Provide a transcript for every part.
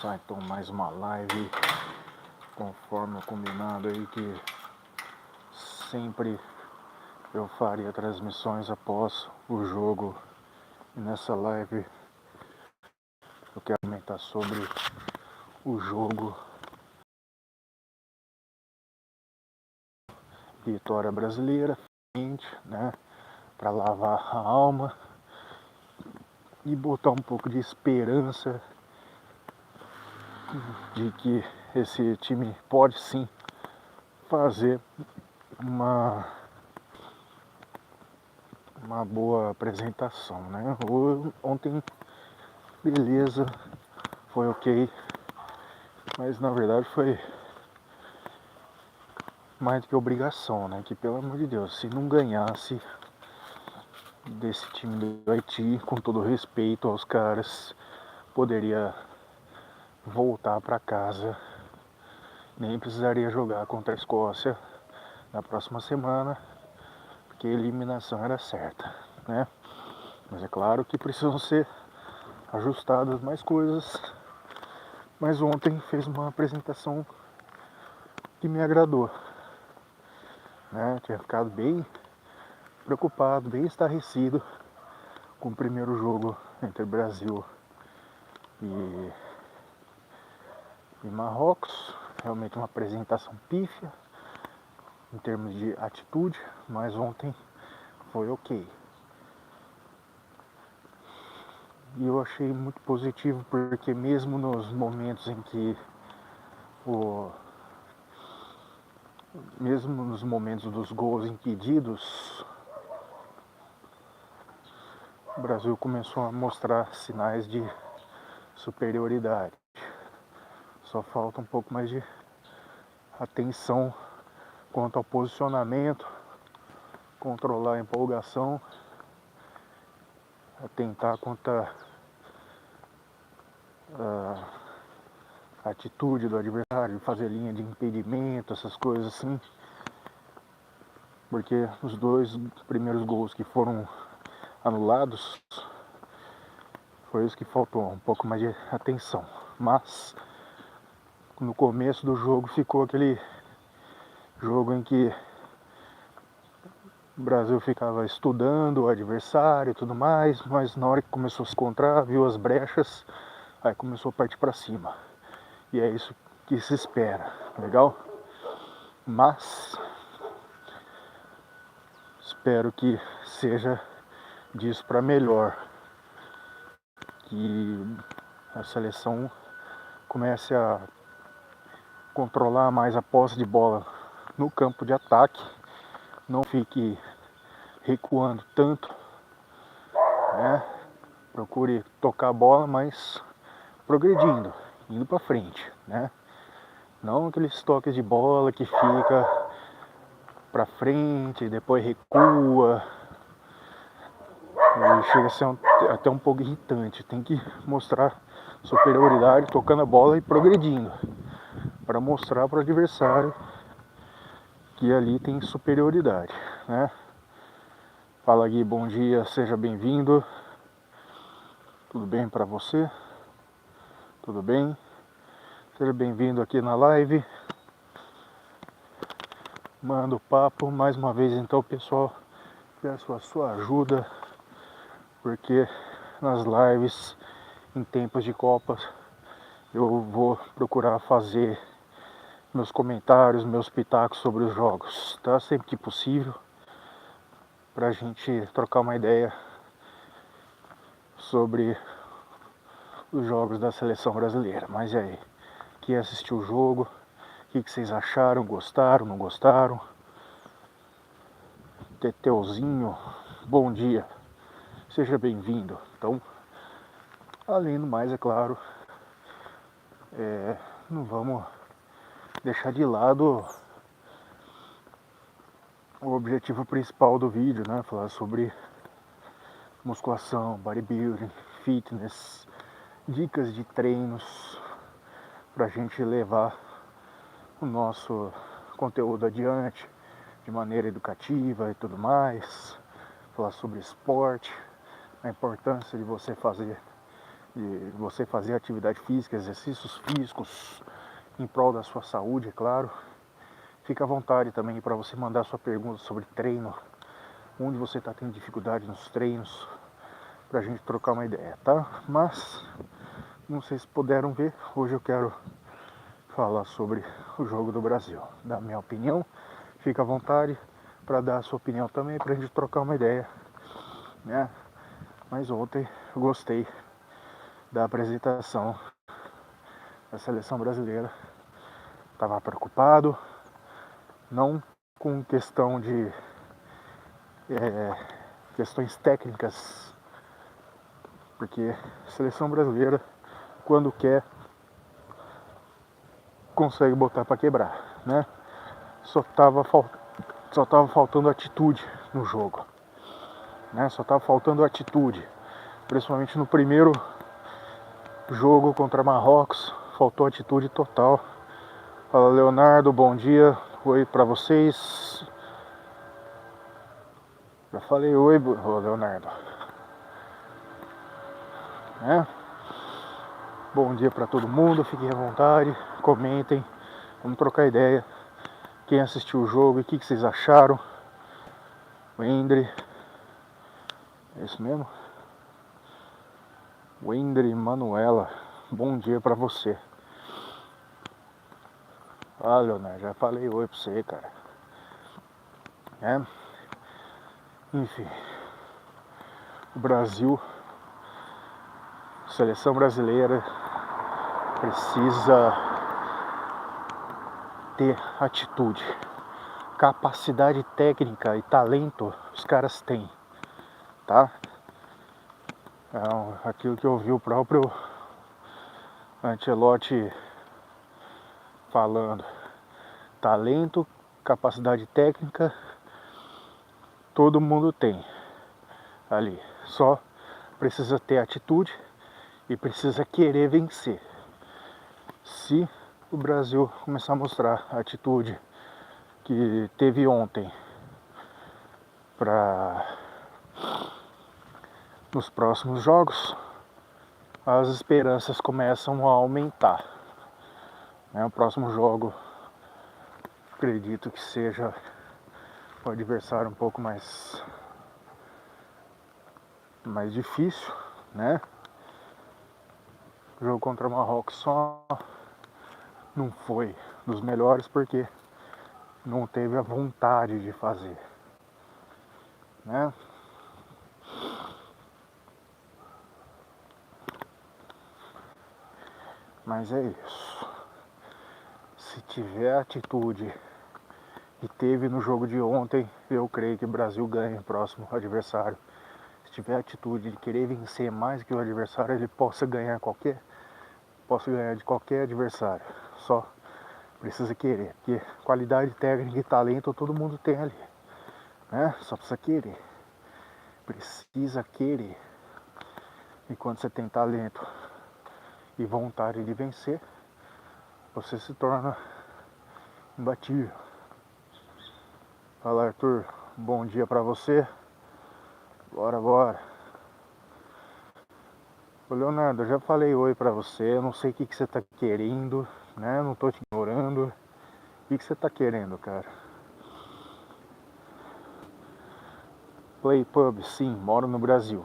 Então mais uma live, conforme o combinado aí, que sempre eu faria transmissões após o jogo. E nessa live eu quero comentar sobre o jogo Vitória Brasileira, né, para lavar a alma e botar um pouco de esperança de que esse time pode sim fazer uma boa apresentação, né? Ontem, beleza, foi ok, mas na verdade foi mais do que obrigação, né? Que pelo amor de Deus, se não ganhasse desse time do Haiti, com todo respeito aos caras, poderia voltar para casa, nem precisaria jogar contra a Escócia na próxima semana, porque a eliminação era certa, né? Mas é claro que precisam ser ajustadas mais coisas. Mas ontem fez uma apresentação que me agradou, né? Tinha ficado bem preocupado, bem estarrecido com o primeiro jogo entre Brasil e Marrocos. Realmente uma apresentação pífia em termos de atitude, mas ontem foi ok. E eu achei muito positivo porque mesmo nos momentos em que mesmo nos momentos dos gols impedidos, o Brasil começou a mostrar sinais de superioridade. Só falta um pouco mais de atenção quanto ao posicionamento, controlar a empolgação, atentar contra a atitude do adversário, fazer linha de impedimento, essas coisas assim. Porque os dois primeiros gols que foram anulados foi isso que faltou, um pouco mais de atenção. Mas no começo do jogo ficou aquele jogo em que o Brasil ficava estudando o adversário e tudo mais, mas na hora que começou a se encontrar, viu as brechas, aí começou a partir para cima. E é isso que se espera, legal? Mas espero que seja disso para melhor, que a seleção comece a controlar mais a posse de bola no campo de ataque, não fique recuando tanto, né? Procure tocar a bola, mas progredindo, indo para frente, né? Não aqueles toques de bola que fica para frente, depois recua, e chega a ser até um pouco irritante. Tem que mostrar superioridade tocando a bola e progredindo, para mostrar para o adversário que ali tem superioridade, né? Fala Gui, bom dia, seja bem-vindo. Tudo bem para você? Tudo bem? Seja bem-vindo aqui na live. Manda o papo mais uma vez então, pessoal. Peço a sua ajuda, porque nas lives em tempos de Copas eu vou procurar fazer meus comentários, meus pitacos sobre os jogos, tá? Sempre que possível, pra gente trocar uma ideia sobre os jogos da seleção brasileira. Mas e aí? Quem assistiu o jogo? O que vocês acharam? Gostaram? Não gostaram? Teteuzinho, bom dia. Seja bem-vindo. Então, além do mais, é claro, não vamos deixar de lado o objetivo principal do vídeo, né? Falar sobre musculação, bodybuilding, fitness, dicas de treinos pra gente levar o nosso conteúdo adiante de maneira educativa e tudo mais. Falar sobre esporte, a importância de você fazer de você fazer atividade física, exercícios físicos em prol da sua saúde, é claro. Fica à vontade também para você mandar sua pergunta sobre treino, onde você está tendo dificuldade nos treinos, pra gente trocar uma ideia, tá? Mas, não sei se puderam ver, hoje eu quero falar sobre o jogo do Brasil, dar minha opinião. Fica à vontade para dar a sua opinião também, pra gente trocar uma ideia, né? Mas ontem eu gostei da apresentação da seleção brasileira. Tava preocupado, não com questão de questões técnicas, porque a seleção brasileira, quando quer, consegue botar para quebrar, né? Só tava faltando atitude no jogo, né? Só tava faltando atitude, principalmente no primeiro jogo contra Marrocos, faltou atitude total. Fala, Leonardo, bom dia, oi para vocês. Já falei oi, Leonardo. Bom dia para todo mundo, fiquem à vontade, comentem, vamos trocar ideia. Quem assistiu o jogo e o que vocês acharam? Wendry, é isso mesmo? Wendry Manuela, bom dia para você. Ah, Leonardo, já falei oi pra você, cara. Enfim, o Brasil, seleção brasileira, precisa ter atitude. Capacidade técnica e talento os caras têm, tá? Aquilo que eu ouvi o próprio Ancelotti falando. Talento, capacidade técnica, todo mundo tem ali. Só precisa ter atitude e precisa querer vencer. Se o Brasil começar a mostrar a atitude que teve ontem para nos próximos jogos, as esperanças começam a aumentar. O próximo jogo, acredito que seja o adversário um pouco mais difícil, né? O jogo contra o Marrocos só não foi dos melhores porque não teve a vontade de fazer, né? Mas é isso. Se tiver atitude que teve no jogo de ontem, eu creio que o Brasil ganha o próximo adversário. Se tiver atitude de querer vencer mais que o adversário, ele possa ganhar de qualquer adversário. Só precisa querer, porque qualidade técnica e talento todo mundo tem ali, né? Só precisa querer. Precisa querer. E quando você tem talento e vontade de vencer, você se torna imbatível. Fala, Arthur, bom dia pra você. Bora. Ô, Leonardo, eu já falei oi pra você, eu não sei o que você tá querendo, né? Eu não tô te ignorando. O que você tá querendo, cara? Play Pub, sim, moro no Brasil.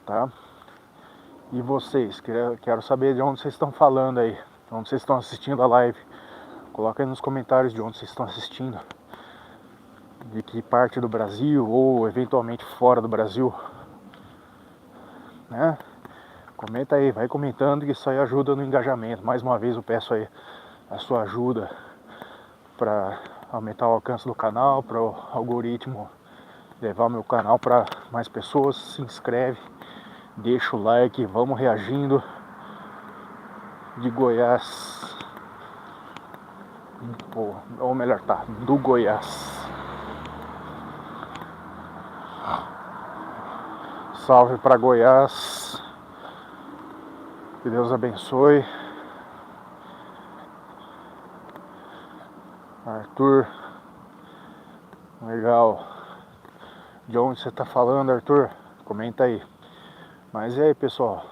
Tá? E vocês? Quero saber de onde vocês estão falando aí. De onde vocês estão assistindo a live. Coloca aí nos comentários de onde vocês estão assistindo. De que parte do Brasil ou eventualmente fora do Brasil, né? Comenta aí, vai comentando que isso aí ajuda no engajamento. Mais uma vez eu peço aí a sua ajuda para aumentar o alcance do canal, para o algoritmo levar o meu canal para mais pessoas. Se inscreve, deixa o like, vamos reagindo. De Goiás, ou melhor, do Goiás. Salve para Goiás. Que Deus abençoe. Arthur. Legal. De onde você tá falando, Arthur? Comenta aí. Mas e aí, pessoal?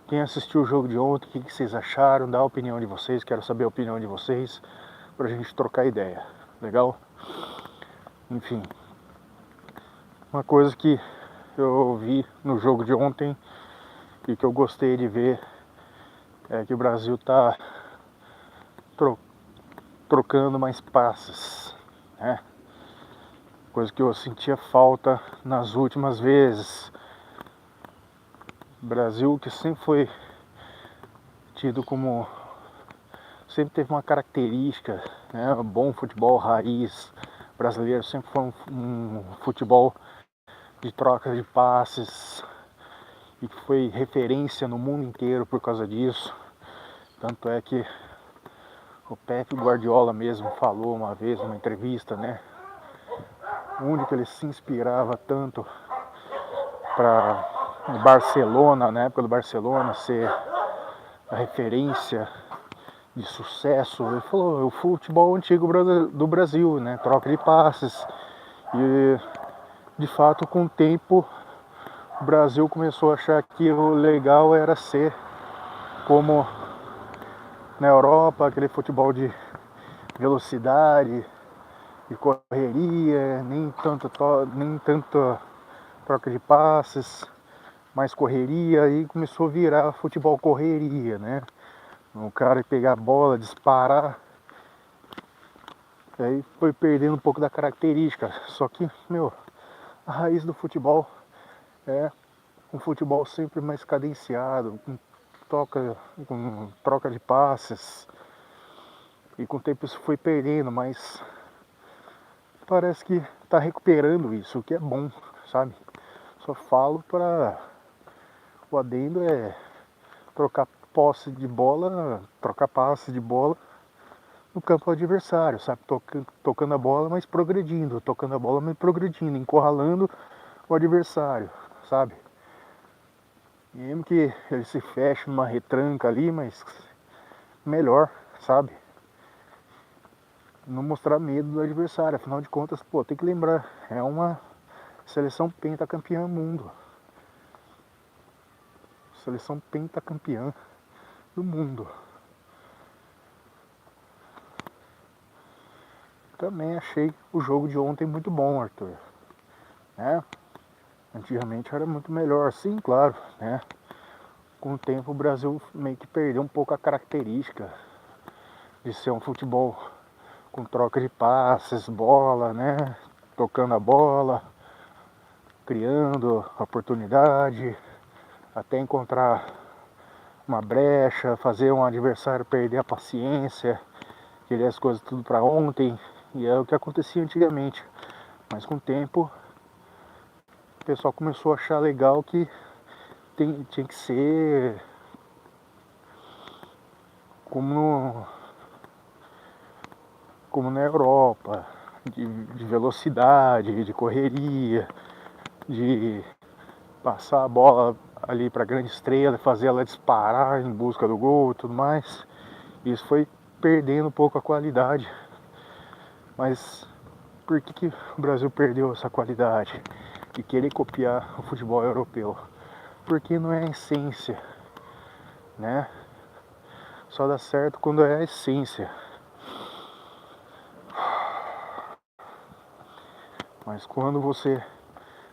Quem assistiu o jogo de ontem, o que vocês acharam? Dá a opinião de vocês, quero saber a opinião de vocês pra gente trocar ideia, legal? Enfim, uma coisa que eu vi no jogo de ontem e que eu gostei de ver é que o Brasil tá trocando mais passes, né? Coisa que eu sentia falta nas últimas vezes. O Brasil, que sempre foi tido como, sempre teve uma característica, né? Um bom futebol raiz brasileiro, sempre foi um futebol de troca de passes e que foi referência no mundo inteiro por causa disso. Tanto é que o Pep Guardiola mesmo falou uma vez numa entrevista, né? Onde ele se inspirava tanto para o Barcelona, na época do Barcelona, ser a referência de sucesso. Ele falou, o futebol antigo do Brasil, né? Troca de passes. E de fato, com o tempo, o Brasil começou a achar que o legal era ser como na Europa, aquele futebol de velocidade, de correria, nem tanto troca de passes, mais correria, aí começou a virar futebol correria, né? O cara pegar a bola, disparar, aí foi perdendo um pouco da característica. Só que, a raiz do futebol é um futebol sempre mais cadenciado, com troca de passes. E com o tempo isso foi perdendo, mas parece que está recuperando isso, o que é bom, sabe? Só falo para o adendo é trocar posse de bola, trocar passe de bola no campo adversário, sabe? Tocando a bola, mas progredindo, tocando a bola, mas progredindo, encurralando o adversário, sabe? Mesmo que ele se feche numa retranca ali, mas melhor, sabe? Não mostrar medo do adversário, afinal de contas, pô, tem que lembrar, é uma seleção pentacampeã mundo. Seleção pentacampeã do mundo. Também achei o jogo de ontem muito bom, Arthur. Né? Antigamente era muito melhor, sim, claro, né? Com o tempo o Brasil meio que perdeu um pouco a característica de ser um futebol com troca de passes, bola, né? Tocando a bola, criando oportunidade, até encontrar uma brecha, fazer um adversário perder a paciência, querer as coisas tudo para ontem, e é o que acontecia antigamente. Mas com o tempo o pessoal começou a achar legal que tinha que ser como na Europa, de velocidade, de correria, de passar a bola ali para a grande estrela, fazer ela disparar em busca do gol e tudo mais. Isso foi perdendo um pouco a qualidade. Mas por que o Brasil perdeu essa qualidade de querer copiar o futebol europeu? Porque não é a essência, né? Só dá certo quando é a essência. Mas quando você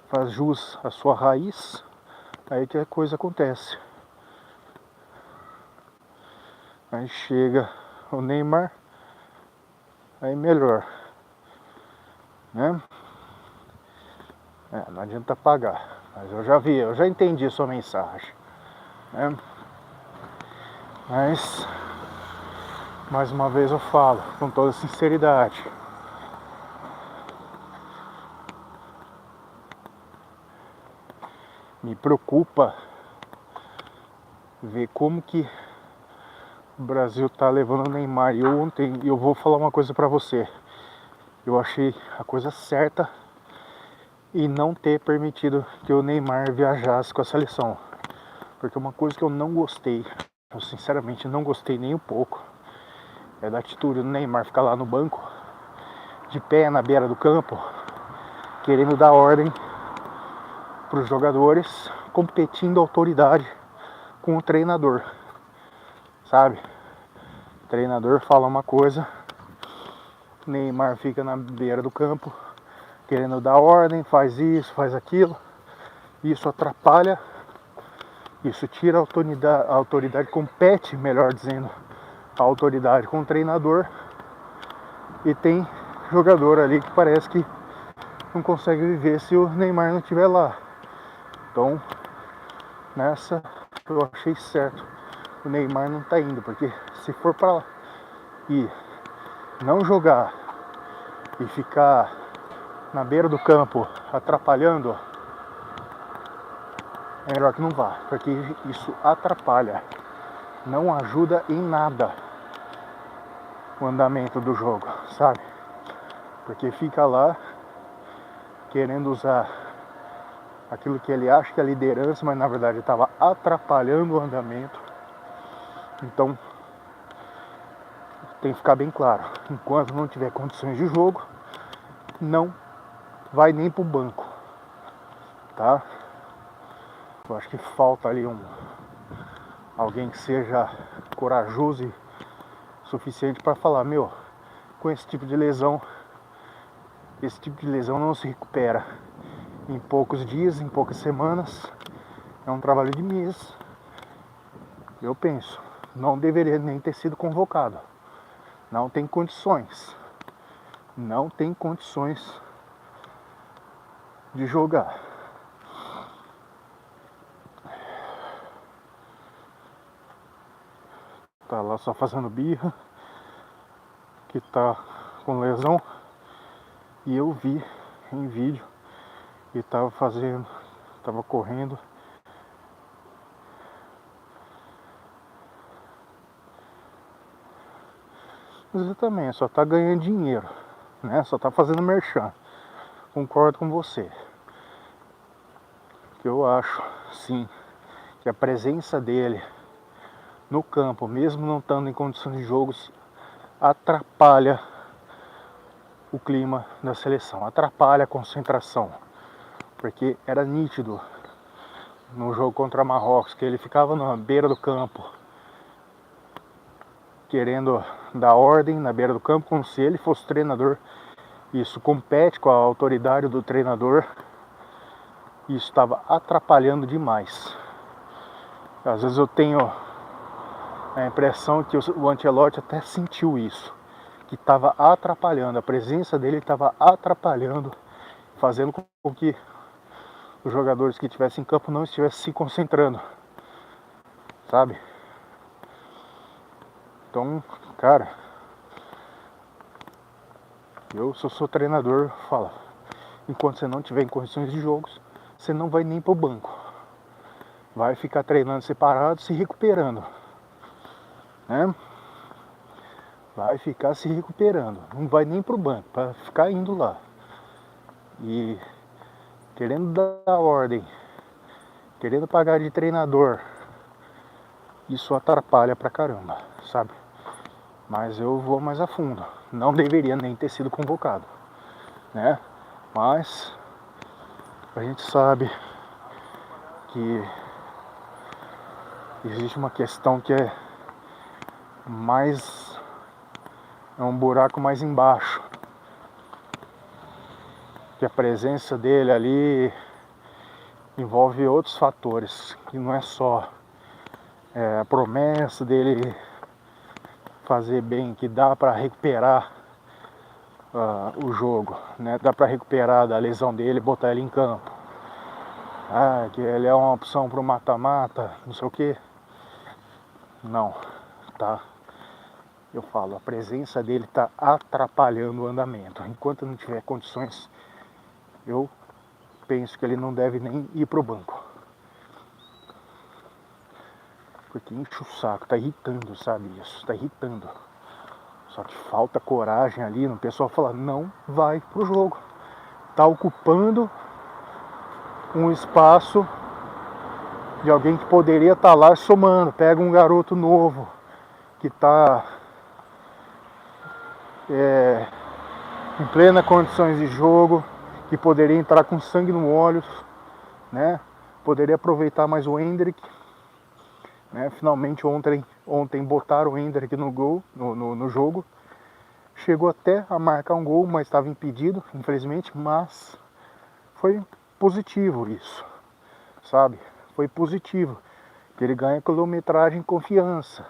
faz jus à sua raiz, aí que a coisa acontece. Aí chega o Neymar, aí melhor, né? Não adianta pagar, mas eu já entendi sua mensagem, né? Mas, mais uma vez eu falo, com toda sinceridade, me preocupa ver como que o Brasil tá levando o Neymar. E ontem eu vou falar uma coisa pra você. Eu achei a coisa certa e não ter permitido que o Neymar viajasse com a seleção. Porque uma coisa que eu não gostei, eu sinceramente não gostei nem um pouco, é da atitude do Neymar ficar lá no banco, de pé na beira do campo, querendo dar ordem para os jogadores, competindo autoridade com o treinador, sabe? O treinador fala uma coisa, Neymar fica na beira do campo querendo dar ordem, faz isso, faz aquilo. Isso atrapalha, isso tira a autoridade, compete, melhor dizendo, a autoridade com o treinador. E tem jogador ali que parece que não consegue viver se o Neymar não estiver lá. Então, nessa eu achei certo o Neymar não tá indo, porque se for para lá e não jogar e ficar na beira do campo atrapalhando, é melhor que não vá, porque isso atrapalha, não ajuda em nada o andamento do jogo, sabe? Porque fica lá querendo usar aquilo que ele acha que é liderança, mas na verdade estava atrapalhando o andamento. Então tem que ficar bem claro, enquanto não tiver condições de jogo, não vai nem pro banco, tá? Eu acho que falta ali alguém que seja corajoso e suficiente para falar, meu, com esse tipo de lesão não se recupera em poucos dias, em poucas semanas, é um trabalho de meses. Eu penso, não deveria nem ter sido convocado, não tem condições de jogar. Tá lá só fazendo birra, que tá com lesão, e eu vi em vídeo que tava correndo. Exatamente, só tá ganhando dinheiro, né? Só tá fazendo merchan. Concordo com você. Que eu acho, sim, que a presença dele no campo, mesmo não estando em condições de jogos, atrapalha o clima da seleção, atrapalha a concentração, porque era nítido no jogo contra Marrocos que ele ficava na beira do campo querendo dar ordem na beira do campo como se ele fosse treinador. Isso compete com a autoridade do treinador e isso estava atrapalhando demais. Às vezes eu tenho a impressão que o Ancelotti até sentiu isso, que estava atrapalhando, a presença dele estava atrapalhando, fazendo com que os jogadores que estivessem em campo não estivessem se concentrando, sabe? Então, cara, eu sou treinador, falo, enquanto você não tiver em condições de jogos, você não vai nem pro banco, vai ficar treinando separado, se recuperando, né? Vai ficar se recuperando, não vai nem pro banco, para ficar indo lá e querendo dar ordem, querendo pagar de treinador. Isso atrapalha pra caramba, sabe? Mas eu vou mais a fundo, não deveria nem ter sido convocado, né? Mas a gente sabe que existe uma questão que é um buraco mais embaixo, que a presença dele ali envolve outros fatores, que não é só a promessa dele fazer bem, que dá para recuperar o jogo, né? Dá para recuperar da lesão dele e botar ele em campo. Que ele é uma opção para o mata-mata, não sei o que. Não, tá? Eu falo, a presença dele está atrapalhando o andamento. Enquanto não tiver condições, eu penso que ele não deve nem ir pro banco. Porque enche o saco, tá irritando, sabe isso? Tá irritando. Só que falta coragem ali no pessoal falar, não vai pro jogo. Tá ocupando um espaço de alguém que poderia estar lá somando. Pega um garoto novo que tá em plena condições de jogo, que poderia entrar com sangue no olho, né? Poderia aproveitar mais o Endrick, né? Finalmente ontem botaram o Endrick no gol, no jogo. Chegou até a marcar um gol, mas estava impedido, infelizmente, mas foi positivo isso, sabe? Foi positivo, que ele ganha quilometragem e confiança.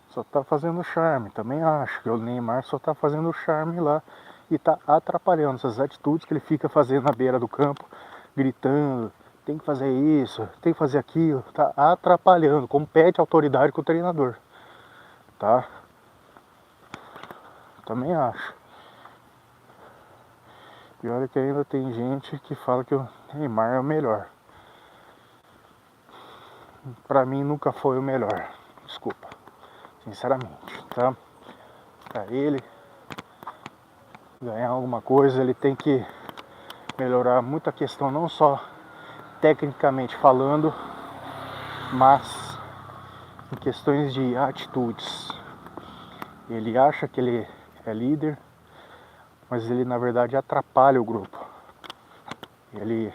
Só tá fazendo charme, também acho que o Neymar só tá fazendo charme lá e tá atrapalhando essas atitudes que ele fica fazendo na beira do campo, gritando, tem que fazer isso, tem que fazer aquilo, tá atrapalhando, compete a autoridade com o treinador, tá? Também acho. E olha que ainda tem gente que fala que o Neymar é o melhor. Pra mim nunca foi o melhor, desculpa, sinceramente, tá? Pra ele ganhar alguma coisa, ele tem que melhorar muito a questão, não só tecnicamente falando, mas em questões de atitudes. Ele acha que ele é líder, mas ele na verdade atrapalha o grupo. Ele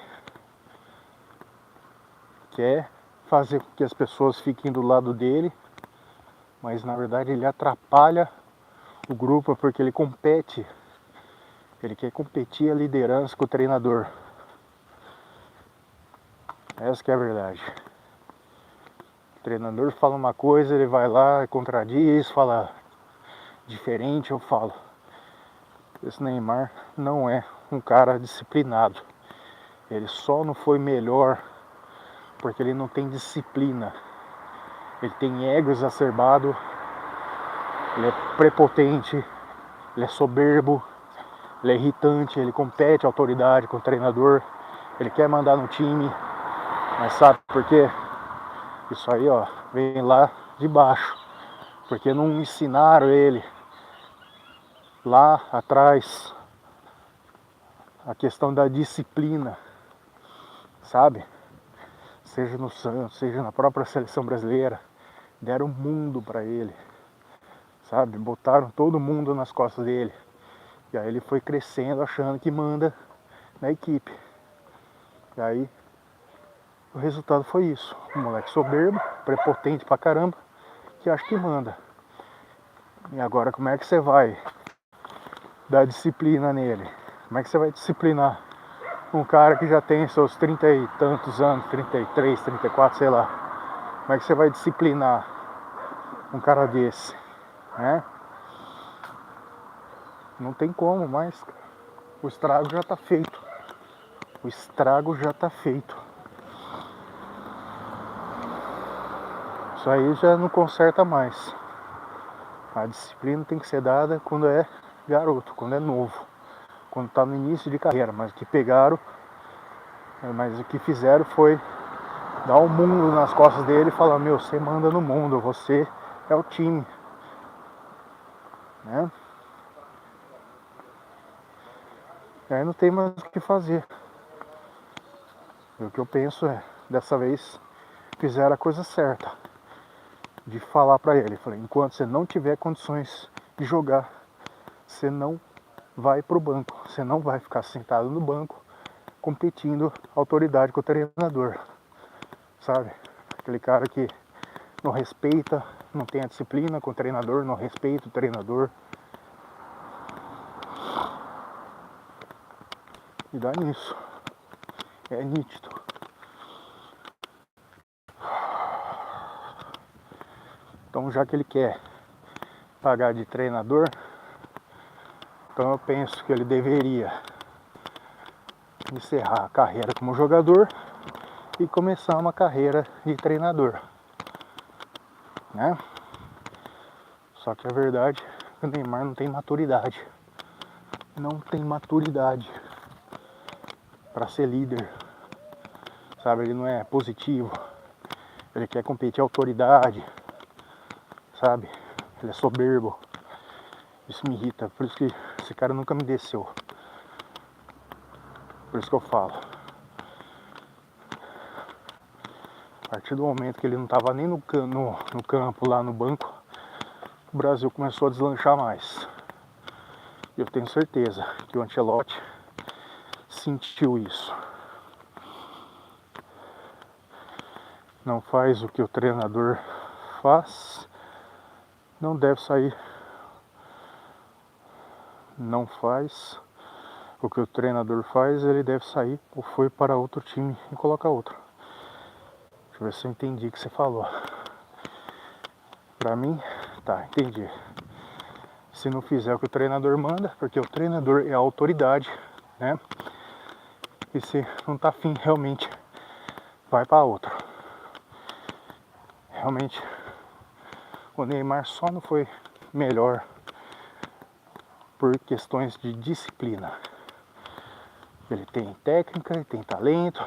quer fazer com que as pessoas fiquem do lado dele, mas na verdade ele atrapalha o grupo porque ele compete. Ele quer competir a liderança com o treinador. Essa que é a verdade. O treinador fala uma coisa, ele vai lá, contradiz, fala diferente, eu falo. Esse Neymar não é um cara disciplinado. Ele só não foi melhor porque ele não tem disciplina. Ele tem ego exacerbado, ele é prepotente, ele é soberbo, ele é irritante, ele compete a autoridade com o treinador, ele quer mandar no time, mas sabe por quê? Isso aí, ó, vem lá de baixo, porque não ensinaram ele lá atrás a questão da disciplina, sabe? Seja no Santos, seja na própria seleção brasileira, deram um mundo para ele, sabe? Botaram todo mundo nas costas dele. E aí ele foi crescendo achando que manda na equipe. E aí o resultado foi isso. Um moleque soberbo, prepotente pra caramba, que acha que manda. E agora como é que você vai dar disciplina nele? Como é que você vai disciplinar um cara que já tem seus 30 e tantos anos, 33, 34, sei lá? Como é que você vai disciplinar um cara desse, né? Não tem como mais. O estrago já tá feito. O estrago já tá feito. Isso aí já não conserta mais. A disciplina tem que ser dada quando é garoto, quando é novo, quando tá no início de carreira. Mas o que fizeram foi dar um mundo nas costas dele e falar: meu, você manda no mundo, você é o time, né? E aí não tem mais o que fazer. E o que eu penso é, dessa vez fizeram a coisa certa, de falar pra ele, falei, enquanto você não tiver condições de jogar, você não vai pro banco, você não vai ficar sentado no banco competindo autoridade com o treinador, sabe? Aquele cara que não respeita, não tem a disciplina com o treinador, não respeita o treinador. E dá nisso. É nítido. Então já que ele quer pagar de treinador, então eu penso que ele deveria encerrar a carreira como jogador e começar uma carreira de treinador, né? Só que a verdade é que o Neymar não tem maturidade. Não tem maturidade para ser líder, sabe? Ele não é positivo, ele quer competir a autoridade, sabe? Ele é soberbo. Isso me irrita, por isso que esse cara nunca me desceu. Por isso que eu falo. A partir do momento que ele não estava nem no campo, lá no banco, o Brasil começou a deslanchar mais. Eu tenho certeza que o Ancelotti sentiu isso. Não faz o que o treinador faz, não deve sair. Não faz o que o treinador faz, ele deve sair ou foi para outro time e colocar outro. Deixa eu ver se eu entendi o que você falou. Pra mim, tá, entendi. Se não fizer o que o treinador manda, porque o treinador é a autoridade, né? E se não tá afim, realmente vai para outro. Realmente, o Neymar só não foi melhor por questões de disciplina. Ele tem técnica, ele tem talento.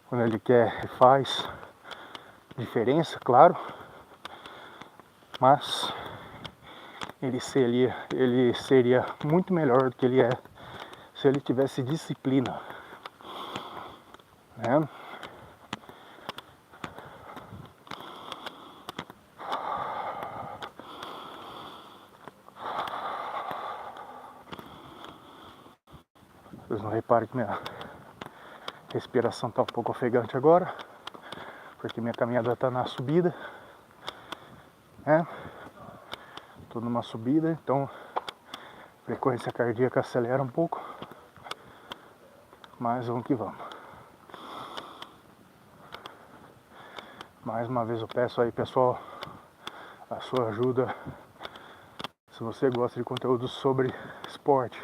Quando ele quer, ele faz diferença, claro. Mas ele seria muito melhor do que ele é se ele tivesse disciplina, né? Vocês não reparem que minha respiração está um pouco ofegante agora, porque minha caminhada está na subida, né? Tô numa subida, então a frequência cardíaca acelera um pouco, mas vamos que vamos. Mais uma vez eu peço aí, pessoal, a sua ajuda. Se você gosta de conteúdo sobre esporte,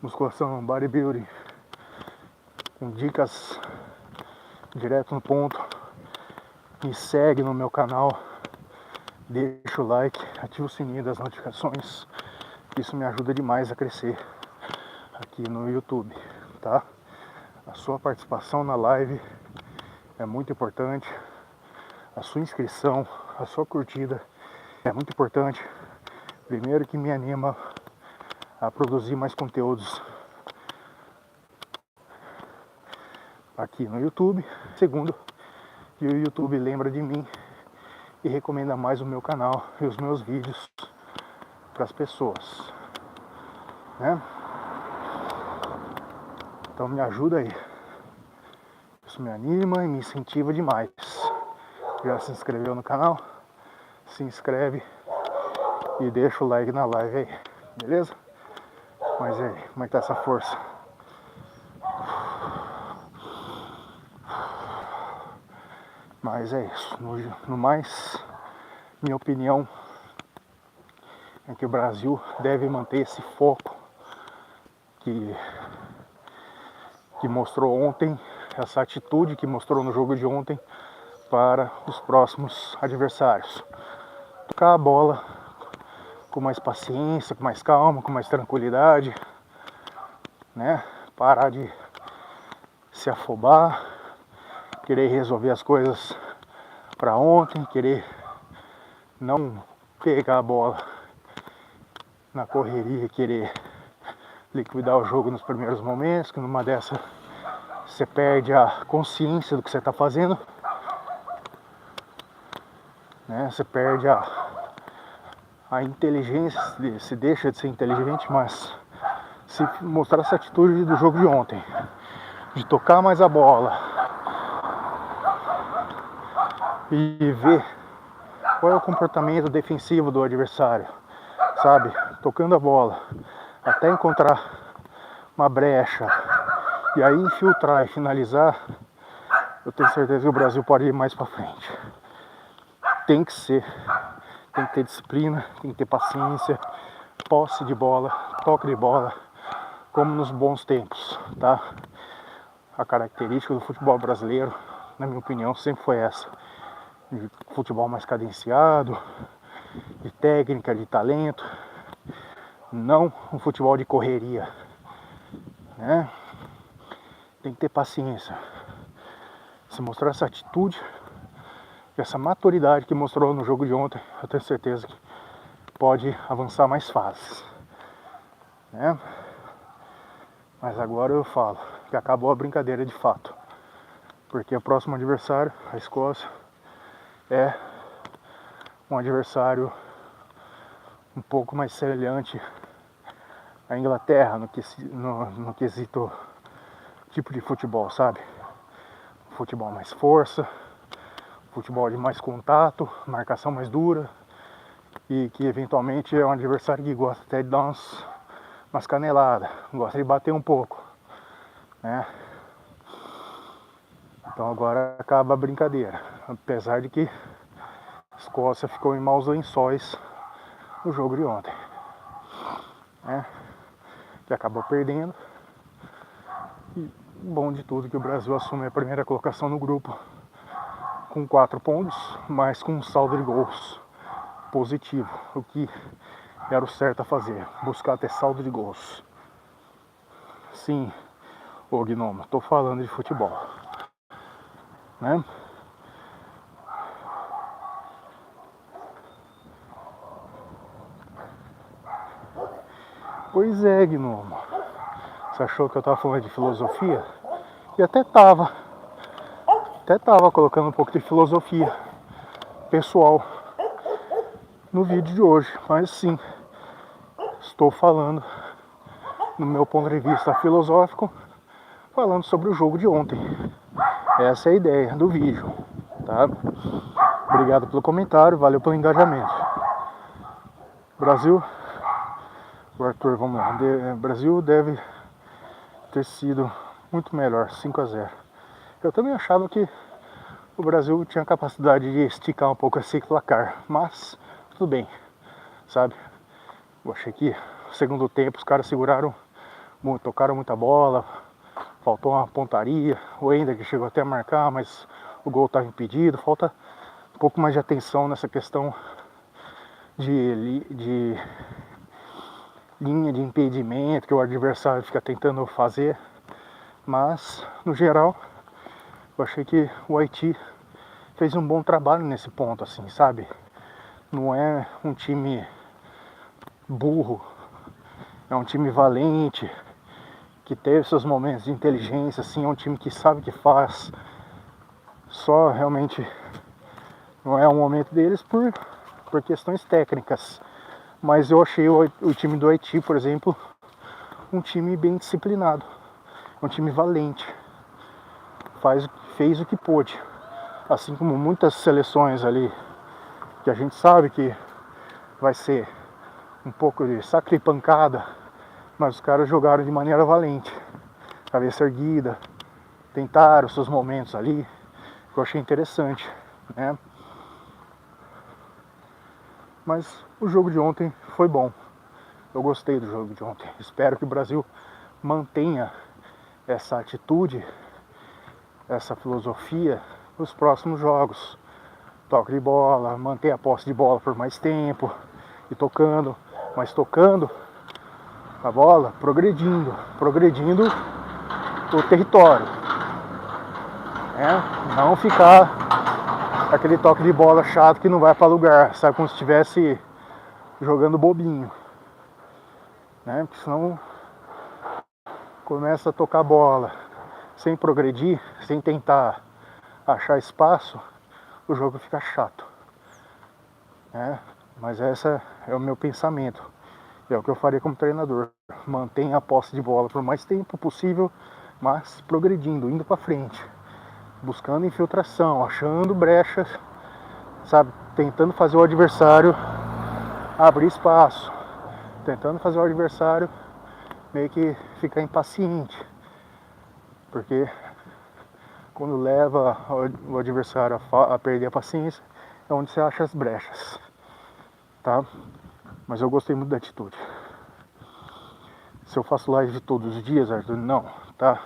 musculação, bodybuilding, com dicas direto no ponto, me segue no meu canal, deixa o like, ativa o sininho das notificações. Isso me ajuda demais a crescer aqui no YouTube, tá? A sua participação na live é muito importante. A sua inscrição, a sua curtida é muito importante. Primeiro, que me anima a produzir mais conteúdos aqui no YouTube. Segundo, que o YouTube lembra de mim e recomenda mais o meu canal e os meus vídeos para as pessoas, né? Então me ajuda aí. Isso me anima e me incentiva demais. Já se inscreveu no canal? Se inscreve e deixa o like na live aí, beleza? Mas aí, como é que tá essa força? Mas é isso. No mais, minha opinião é que o Brasil deve manter esse foco que mostrou ontem, essa atitude que mostrou no jogo de ontem para os próximos adversários. Tocar a bola com mais paciência, com mais calma, com mais tranquilidade, né? Parar de se afobar, querer resolver as coisas para ontem, querer não pegar a bola na correria, querer liquidar o jogo nos primeiros momentos, que numa dessa você perde a consciência do que você está fazendo, né? Você perde a inteligência, se deixa de ser inteligente, mas se mostrar essa atitude do jogo de ontem, de tocar mais a bola e ver qual é o comportamento defensivo do adversário, sabe? Tocando a bola até encontrar uma brecha e aí infiltrar e finalizar, eu tenho certeza que o Brasil pode ir mais para frente. Tem que ter disciplina, tem que ter paciência, posse de bola, toque de bola, como nos bons tempos, tá? A característica do futebol brasileiro, na minha opinião, sempre foi essa: de futebol mais cadenciado, de técnica, de talento, não um futebol de correria, né? Tem que ter paciência. Se mostrar essa atitude, essa maturidade que mostrou no jogo de ontem, eu tenho certeza que pode avançar mais fases, né? Mas agora eu falo que acabou a brincadeira de fato, porque o próximo adversário, a Escócia, é um adversário um pouco mais semelhante a Inglaterra no quesito tipo de futebol, sabe? Futebol mais força, futebol de mais contato, marcação mais dura, e que eventualmente é um adversário que gosta até de dar umas caneladas, gosta de bater um pouco, né? Então agora acaba a brincadeira, apesar de que a Escócia ficou em maus lençóis no jogo de ontem, né? Que acabou perdendo. E bom de tudo que o Brasil assume a primeira colocação no grupo com 4 pontos, mas com um saldo de gols positivo, o que era o certo a fazer, buscar ter saldo de gols. Sim, ô Gnomo, tô falando de futebol, né? Pois é, Gnomo. Você achou que eu tava falando de filosofia? E até tava colocando um pouco de filosofia pessoal no vídeo de hoje, mas sim, estou falando no meu ponto de vista filosófico, falando sobre o jogo de ontem. Essa é a ideia do vídeo, tá? Obrigado pelo comentário, valeu pelo engajamento. Brasil, o Arthur, vamos lá. Brasil deve ter sido muito melhor, 5-0. Eu também achava que o Brasil tinha capacidade de esticar um pouco esse placar, mas tudo bem, sabe? Eu achei que no segundo tempo os caras seguraram, tocaram muita bola, faltou uma pontaria, o Ender que chegou até a marcar, mas o gol estava impedido. Falta um pouco mais de atenção nessa questão de linha de impedimento que o adversário fica tentando fazer. Mas, no geral, eu achei que o Haiti fez um bom trabalho nesse ponto, assim, sabe? Não é um time burro, é um time valente, que teve seus momentos de inteligência, assim, é um time que sabe o que faz. Só realmente não é o momento deles por questões técnicas. Mas eu achei o time do Haiti, por exemplo, um time bem disciplinado, um time valente, fez o que pôde. Assim como muitas seleções ali, que a gente sabe que vai ser um pouco de saque e pancada, mas os caras jogaram de maneira valente, cabeça erguida, tentaram seus momentos ali, que eu achei interessante, né? Mas o jogo de ontem foi bom. Eu gostei do jogo de ontem. Espero que o Brasil mantenha essa atitude, essa filosofia nos próximos jogos. Toque de bola, manter a posse de bola por mais tempo e tocando, mas tocando a bola, progredindo o território, né? Não ficar aquele toque de bola chato que não vai para lugar, sabe, como se estivesse jogando bobinho, né? Porque senão começa a tocar bola sem progredir, sem tentar achar espaço, o jogo fica chato, né? Mas esse é o meu pensamento, é o que eu faria como treinador. Mantenha a posse de bola por mais tempo possível, mas progredindo, indo para frente, buscando infiltração, achando brechas, sabe, tentando fazer o adversário abrir espaço, tentando fazer o adversário meio que ficar impaciente, porque quando leva o adversário a perder a paciência, é onde você acha as brechas, tá? Mas eu gostei muito da atitude. Se eu faço live todos os dias, Arthur, não, tá?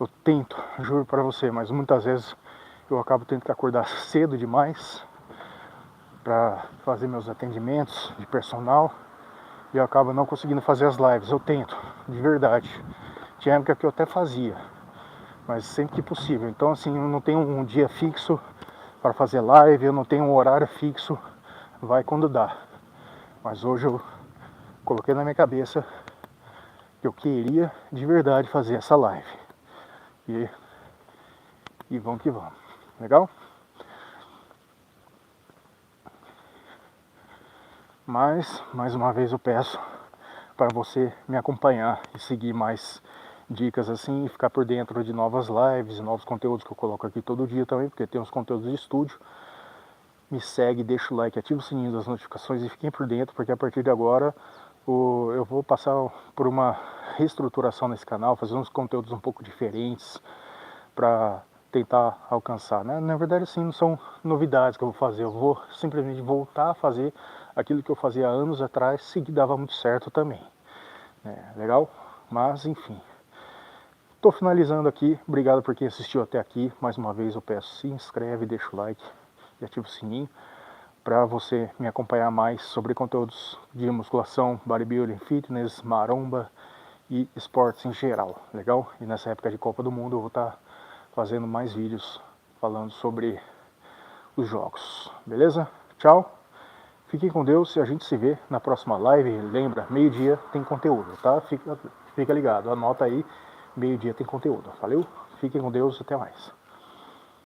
Eu tento, juro pra você, mas muitas vezes eu acabo tendo que acordar cedo demais pra fazer meus atendimentos de personal e eu acabo não conseguindo fazer as lives. Eu tento, de verdade. Tinha época que eu até fazia, mas sempre que possível. Então, assim, eu não tenho um dia fixo para fazer live, eu não tenho um horário fixo, vai quando dá. Mas hoje eu coloquei na minha cabeça que eu queria de verdade fazer essa live. E vamos que vamos. Legal? Mas, mais uma vez eu peço para você me acompanhar e seguir mais dicas assim e ficar por dentro de novas lives, novos conteúdos que eu coloco aqui todo dia também, porque tem uns conteúdos de estúdio. Me segue, deixa o like, ativa o sininho das notificações e fiquem por dentro, porque a partir de agora eu vou passar por uma reestruturação nesse canal, fazer uns conteúdos um pouco diferentes para tentar alcançar, né? Na verdade, assim, não são novidades que eu vou fazer, eu vou simplesmente voltar a fazer aquilo que eu fazia anos atrás e que dava muito certo também. Legal? Mas, enfim. Estou finalizando aqui, obrigado por quem assistiu até aqui. Mais uma vez eu peço, se inscreve, deixa o like e ativa o sininho para você me acompanhar mais sobre conteúdos de musculação, bodybuilding, fitness, maromba e esportes em geral, legal? E nessa época de Copa do Mundo eu vou estar fazendo mais vídeos falando sobre os jogos, beleza? Tchau, fiquem com Deus e a gente se vê na próxima live. Lembra, meio-dia tem conteúdo, tá? Fica ligado, anota aí, meio-dia tem conteúdo, valeu? Fiquem com Deus, até mais.